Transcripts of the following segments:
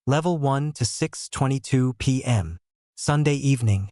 Level 1 to 6:22 p.m. Sunday evening.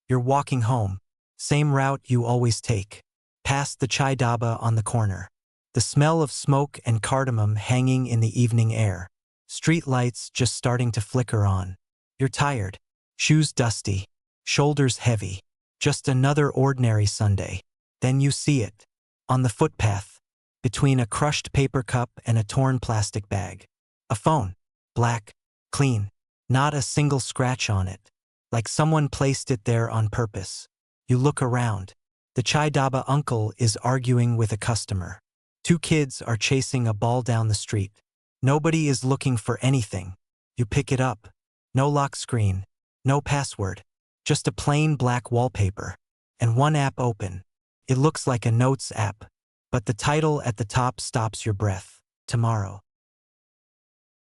You're walking home. Same route you always take. Past the chai dhaba on the corner. The smell of smoke and cardamom hanging in the evening air. Street lights just starting to flicker on. You're tired. Shoes dusty. Shoulders heavy. Just another ordinary Sunday. Then you see it. On the footpath. Between a crushed paper cup and a torn plastic bag. A phone. Black. Clean. Not a single scratch on it. Like someone placed it there on purpose. You look around. The chai dhaba uncle is arguing with a customer. Two kids are chasing a ball down the street. Nobody is looking for anything. You pick it up. No lock screen. No password. Just a plain black wallpaper. And one app open. It looks like a notes app. But the title at the top stops your breath. Tomorrow.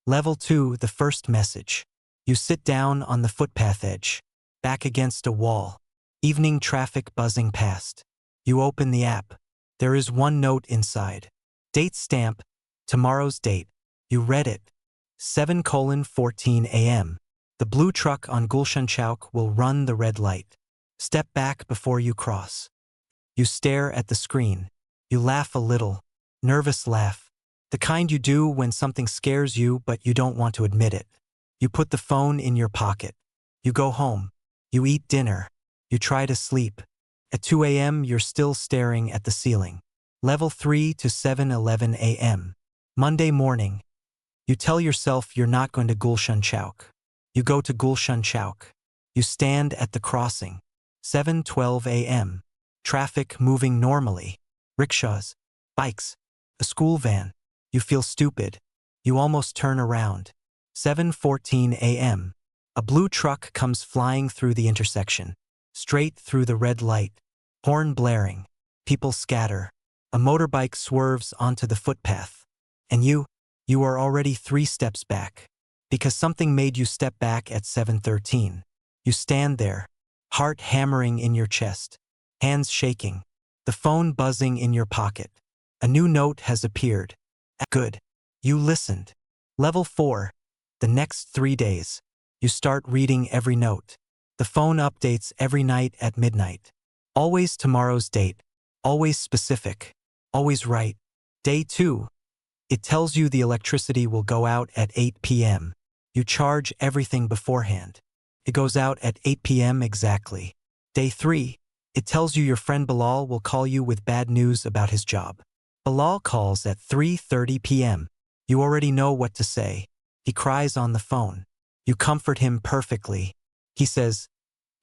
Level 2, the first message. You sit down on the footpath edge. Back against a wall. Evening traffic buzzing past. You open the app. There is one note inside. Date stamp. Tomorrow's date. You read it. 7:14 a.m. The blue truck on Gulshan Chowk will run the red light. Step back before you cross. You stare at the screen. You laugh a little. Nervous laugh. The kind you do when something scares you but you don't want to admit it. You put the phone in your pocket. You go home. You eat dinner. You try to sleep. At 2 a.m. you're still staring at the ceiling. Level 3 to 7:11 a.m. Monday morning. You tell yourself you're not going to Gulshan Chowk. You go to Gulshan Chowk. You stand at the crossing. 7:12 a.m. Traffic moving normally. Rickshaws. Bikes. A school van. You feel stupid. You almost turn around. 7:14 a.m. A blue truck comes flying through the intersection. Straight through the red light. Horn blaring. People scatter. A motorbike swerves onto the footpath. And you are already 3 steps back. Because something made you step back at 7:13. You stand there. Heart hammering in your chest. Hands shaking. The phone buzzing in your pocket. A new note has appeared. Good. You listened. Level 4. The next 3 days. You start reading every note. The phone updates every night at midnight. Always tomorrow's date. Always specific. Always right. Day 2. It tells you the electricity will go out at 8 p.m. You charge everything beforehand. It goes out at 8 p.m. exactly. Day 3. It tells you your friend Bilal will call you with bad news about his job. Bilal calls at 3:30 p.m. You already know what to say. He cries on the phone. You comfort him perfectly. He says,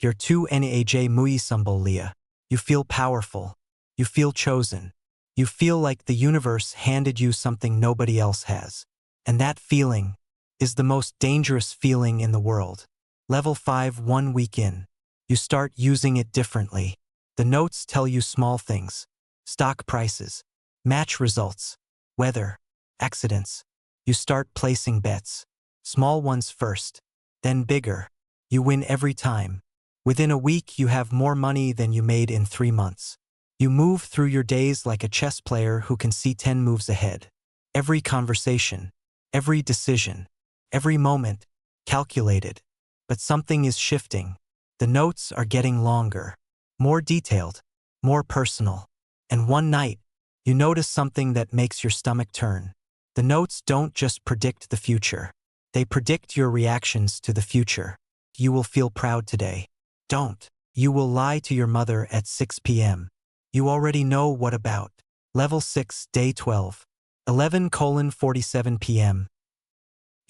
"You're too naj mui sambolia." You feel powerful. You feel chosen. You feel like the universe handed you something nobody else has. And that feeling is the most dangerous feeling in the world. Level 5 1 week in. You start using it differently. The notes tell you small things. Stock prices. Match results. Weather. Accidents. You start placing bets. Small ones first. Then bigger. You win every time. Within a week you have more money than you made in 3 months. You move through your days like a chess player who can see 10 moves ahead. Every conversation. Every decision. Every moment. Calculated. But something is shifting. The notes are getting longer. More detailed. More personal. And one night, you notice something that makes your stomach turn. The notes don't just predict the future. They predict your reactions to the future. You will feel proud today. Don't. You will lie to your mother at 6 p.m. You already know what about. Level 6, Day 12. 11:47 p.m.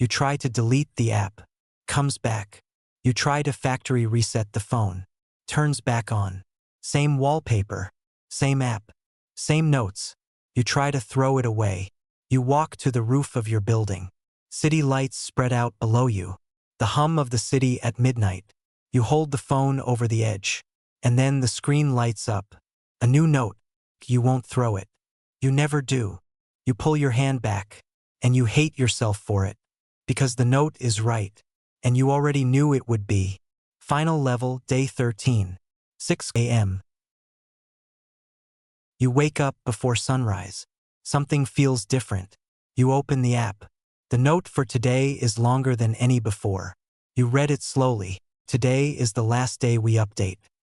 You try to delete the app. Comes back. You try to factory reset the phone. Turns back on. Same wallpaper. Same app. Same notes. You try to throw it away. You walk to the roof of your building. City lights spread out below you. The hum of the city at midnight. You hold the phone over the edge. And then the screen lights up. A new note. You won't throw it. You never do. You pull your hand back. And you hate yourself for it. Because the note is right. And you already knew it would be. Final level, Day 13. 6 a.m. You wake up before sunrise. Something feels different. You open the app. The note for today is longer than any before. You read it slowly. Today is the last day we update.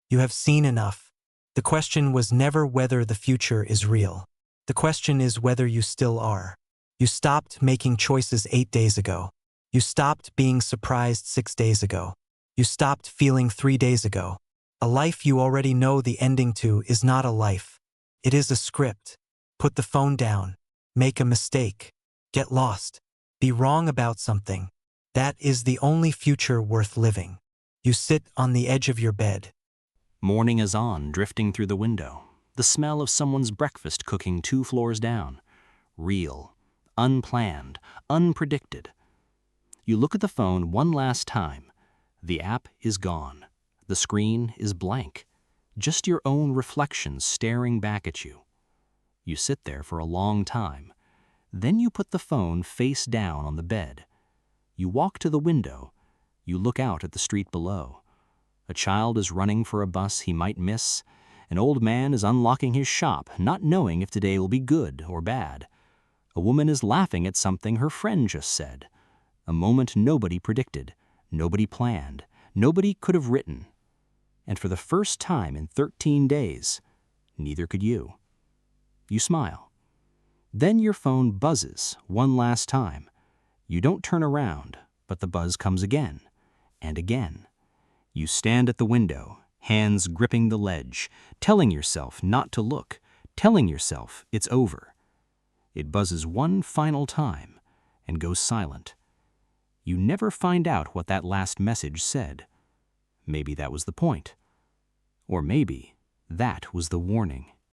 You have seen enough. The question was never whether the future is real. The question is whether you still are. You stopped making choices 8 days ago. You stopped being surprised 6 days ago. You stopped feeling 3 days ago. A life you already know the ending to is not a life. It is a script. Put the phone down. Make a mistake. Get lost. Be wrong about something. That is the only future worth living. You sit on the edge of your bed. Morning is on, drifting through the window. The smell of someone's breakfast cooking 2 floors down. Real, unplanned, unpredicted. You look at the phone one last time. The app is gone. The screen is blank. Just your own reflection staring back at you. You sit there for a long time. Then you put the phone face down on the bed. You walk to the window. You look out at the street below. A child is running for a bus he might miss. An old man is unlocking his shop, not knowing if today will be good or bad. A woman is laughing at something her friend just said. A moment nobody predicted, nobody planned, nobody could have written. And for the first time in 13 days, neither could you. You smile. Then your phone buzzes one last time. You don't turn around, but the buzz comes again and again. You stand at the window, hands gripping the ledge, telling yourself not to look, telling yourself it's over. It buzzes one final time and goes silent. You never find out what that last message said. Maybe that was the point. Or maybe that was the warning.